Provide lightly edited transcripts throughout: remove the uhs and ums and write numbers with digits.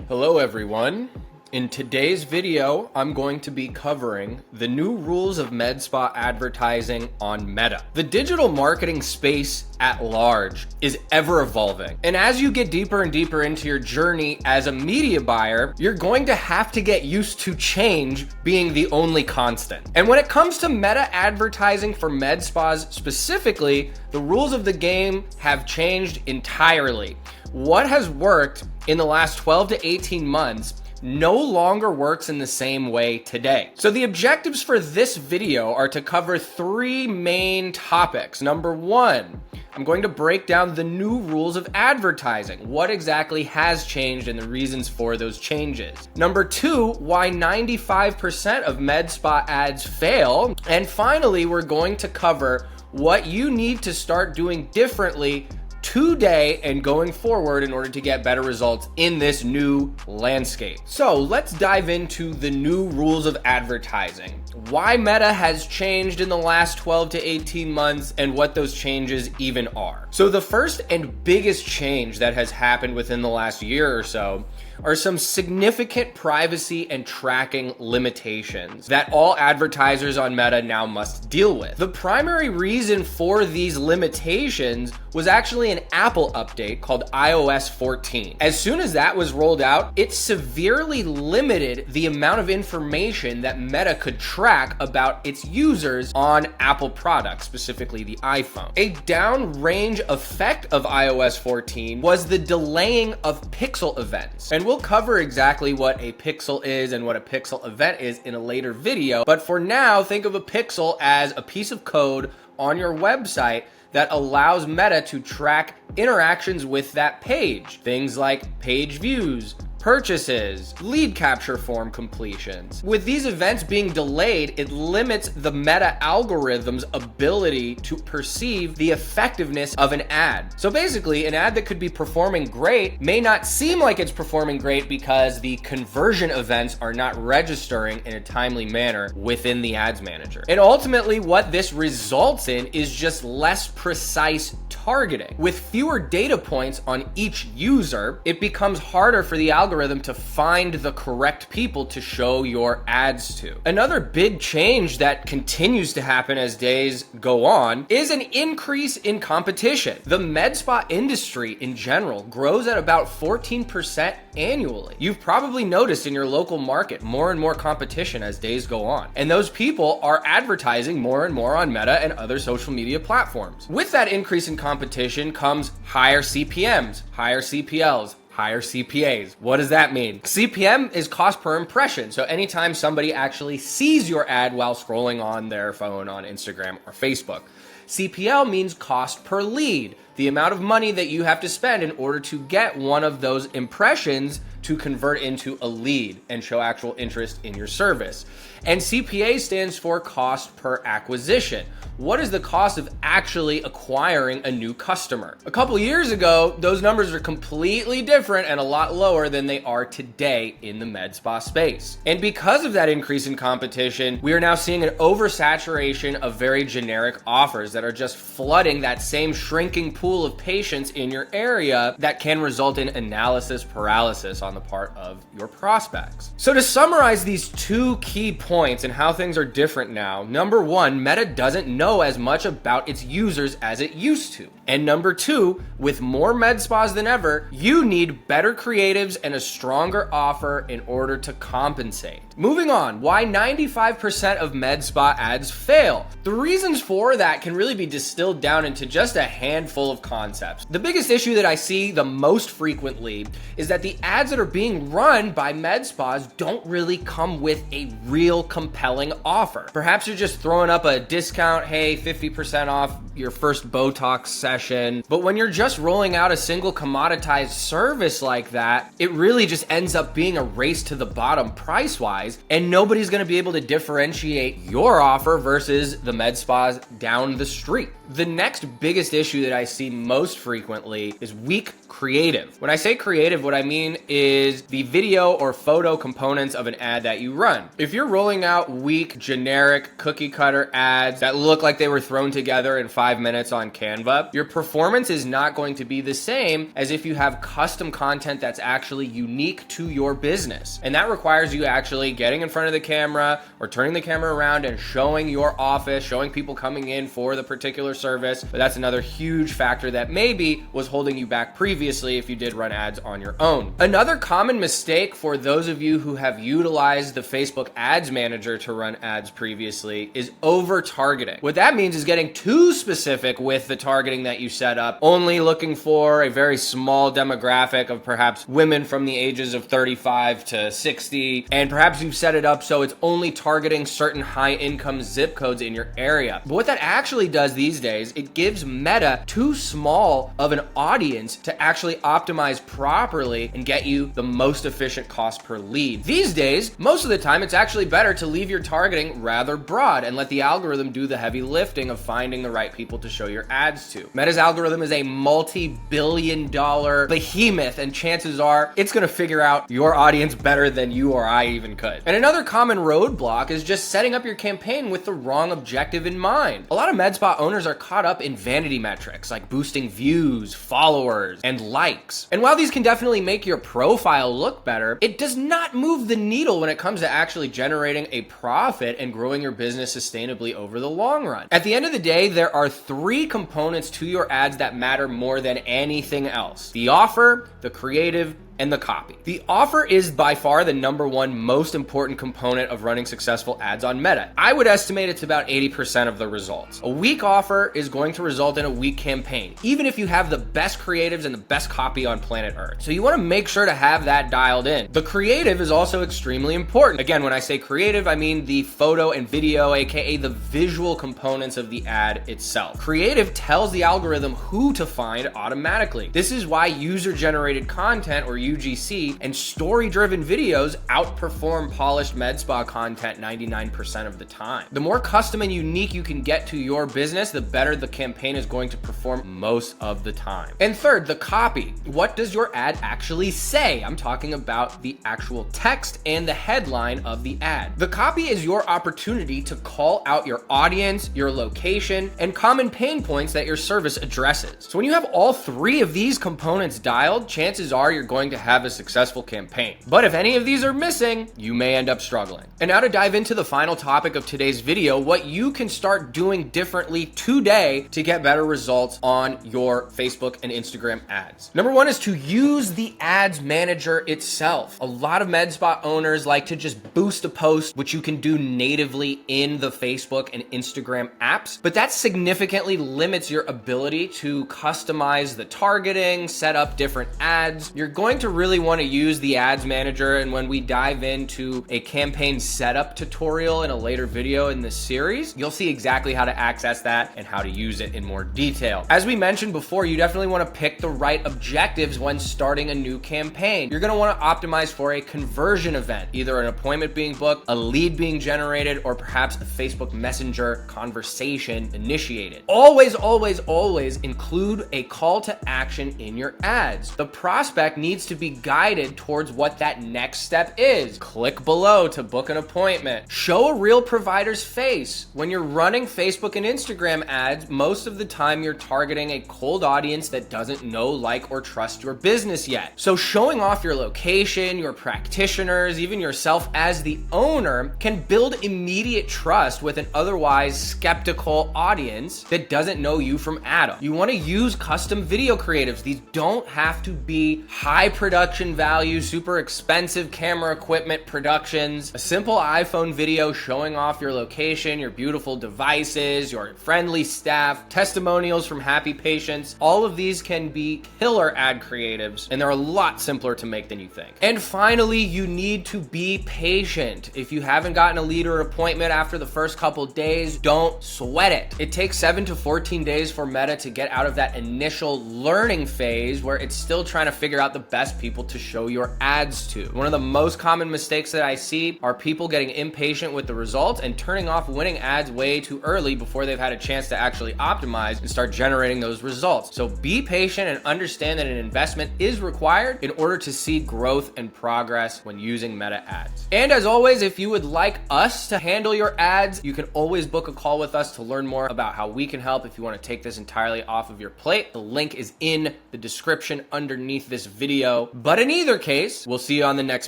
Hello everyone. In today's video, I'm going to be covering the new rules of med spa advertising on Meta. The digital marketing space at large is ever evolving. And as you get deeper and deeper into your journey as a media buyer, you're going to have to get used to change being the only constant. And when it comes to Meta advertising for med spas specifically, the rules of the game have changed entirely. What has worked in the last 12 to 18 months no longer works in the same way today. So the objectives for this video are to cover three main topics. Number one, I'm going to break down the new rules of advertising, what exactly has changed and the reasons for those changes. Number two, why 95% of med spa ads fail. And finally, we're going to cover what you need to start doing differently today and going forward in order to get better results in this new landscape. So let's dive into the new rules of advertising, why Meta has changed in the last 12 to 18 months and what those changes even are. So the first and biggest change that has happened within the last year or so are some significant privacy and tracking limitations that all advertisers on Meta now must deal with. The primary reason for these limitations was actually an Apple update called iOS 14. As soon as that was rolled out, it severely limited the amount of information that Meta could track about its users on Apple products, specifically the iPhone. A downrange effect of iOS 14 was the delaying of pixel events. And we'll cover exactly what a pixel is and what a pixel event is in a later video. But for now, think of a pixel as a piece of code on your website that allows Meta to track interactions with that page. Things like page views, purchases, lead capture form completions. With these events being delayed, it limits the Meta algorithm's ability to perceive the effectiveness of an ad. So basically, an ad that could be performing great may not seem like it's performing great because the conversion events are not registering in a timely manner within the ads manager. And ultimately, what this results in is just less precise targeting. With fewer data points on each user, it becomes harder for the algorithm to find the correct people to show your ads to. Another big change that continues to happen as days go on is an increase in competition. The med spa industry in general grows at about 14% annually. You've probably noticed in your local market more and more competition as days go on. And those people are advertising more and more on Meta and other social media platforms. With that increase in competition comes higher CPMs, higher CPLs, higher CPAs. What does that mean? CPM is cost per impression. So anytime somebody actually sees your ad while scrolling on their phone on Instagram or Facebook. CPL means cost per lead, the amount of money that you have to spend in order to get one of those impressions to convert into a lead and show actual interest in your service. And CPA stands for cost per acquisition. What is the cost of actually acquiring a new customer? A couple years ago, those numbers are completely different and a lot lower than they are today in the med spa space. And because of that increase in competition, we are now seeing an oversaturation of very generic offers that are just flooding that same shrinking pool of patients in your area that can result in analysis paralysis on the part of your prospects. So to summarize these two key points and how things are different now, number one, Meta doesn't know as much about its users as it used to. And number two, with more med spas than ever, you need better creatives and a stronger offer in order to compensate. Moving on, why 95% of med spa ads fail. The reasons for that can really be distilled down into just a handful of concepts. The biggest issue that I see the most frequently is that the ads that are being run by med spas don't really come with a real compelling offer. Perhaps you're just throwing up a discount, hey, 50% off your first Botox session. But when you're just rolling out a single commoditized service like that, it really just ends up being a race to the bottom price-wise, and nobody's gonna be able to differentiate your offer versus the med spas down the street. The next biggest issue that I see see most frequently is weak creative. When I say creative, what I mean is the video or photo components of an ad that you run. If you're rolling out weak, generic, cookie cutter ads that look like they were thrown together in 5 minutes on Canva, your performance is not going to be the same as if you have custom content that's actually unique to your business. And that requires you actually getting in front of the camera or turning the camera around and showing your office, showing people coming in for the particular service. But that's another huge factor that maybe was holding you back previously if you did run ads on your own. Another common mistake for those of you who have utilized the Facebook Ads Manager to run ads previously is over-targeting. What that means is getting too specific with the targeting that you set up, only looking for a very small demographic of perhaps women from the ages of 35 to 60, and perhaps you've set it up so it's only targeting certain high-income zip codes in your area. But what that actually does these days, it gives Meta too small of an audience to actually optimize properly and get you the most efficient cost per lead. These days, most of the time, it's actually better to leave your targeting rather broad and let the algorithm do the heavy lifting of finding the right people to show your ads to. Meta's algorithm is a multi-billion-dollar behemoth, and chances are it's going to figure out your audience better than you or I even could. And another common roadblock is just setting up your campaign with the wrong objective in mind. A lot of MedSpa owners are caught up in vanity metrics like boosting views, followers, and likes. And while these can definitely make your profile look better, it does not move the needle when it comes to actually generating a profit and growing your business sustainably over the long run. At the end of the day, there are 3 components to your ads that matter more than anything else: the offer, the creative, and the copy. The offer is by far the #1 most important component of running successful ads on Meta. I would estimate it's about 80% of the results. A weak offer is going to result in a weak campaign, even if you have the best creatives and the best copy on planet Earth. So you want to make sure to have that dialed in. The creative is also extremely important. Again, when I say creative, I mean the photo and video, aka the visual components of the ad itself. Creative tells the algorithm who to find automatically. This is why user-generated content, or UGC, and story-driven videos outperform polished med spa content 99% of the time. The more custom and unique you can get to your business, the better the campaign is going to perform most of the time. And third, the copy. What does your ad actually say? I'm talking about the actual text and the headline of the ad. The copy is your opportunity to call out your audience, your location, and common pain points that your service addresses. So when you have all 3 of these components dialed, chances are you're going to have a successful campaign. But if any of these are missing, you may end up struggling. And now to dive into the final topic of today's video, what you can start doing differently today to get better results on your Facebook and Instagram ads. #1 is to use the ads manager itself. A lot of med spa owners like to just boost a post, which you can do natively in the Facebook and Instagram apps, but that significantly limits your ability to customize the targeting, set up different ads. You're going to really want to use the ads manager, and when we dive into a campaign setup tutorial in a later video in this series, you'll see exactly how to access that and how to use it in more detail. As we mentioned before, you definitely want to pick the right objectives when starting a new campaign. You're going to want to optimize for a conversion event, either an appointment being booked, a lead being generated, or perhaps a Facebook Messenger conversation initiated. Always, always, always include a call to action in your ads. The prospect needs to be guided towards what that next step is. Click below to book an appointment. Show a real provider's face. When you're running Facebook and Instagram ads, most of the time you're targeting a cold audience that doesn't know, like, or trust your business yet. So showing off your location, your practitioners, even yourself as the owner can build immediate trust with an otherwise skeptical audience that doesn't know you from Adam. You want to use custom video creatives. These don't have to be high production value, super expensive camera equipment productions. A simple iPhone video showing off your location, your beautiful devices, your friendly staff, testimonials from happy patients. All of these can be killer ad creatives, and they're a lot simpler to make than you think. And finally, you need to be patient. If you haven't gotten a lead or appointment after the first couple days, don't sweat it. It takes 7 to 14 days for Meta to get out of that initial learning phase where it's still trying to figure out the best best people to show your ads to. One of the most common mistakes that I see are people getting impatient with the results and turning off winning ads way too early before they've had a chance to actually optimize and start generating those results. So be patient and understand that an investment is required in order to see growth and progress when using Meta ads. And as always, if you would like us to handle your ads, you can always book a call with us to learn more about how we can help if you want to take this entirely off of your plate. The link is in the description underneath this video. But in either case, we'll see you on the next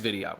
video.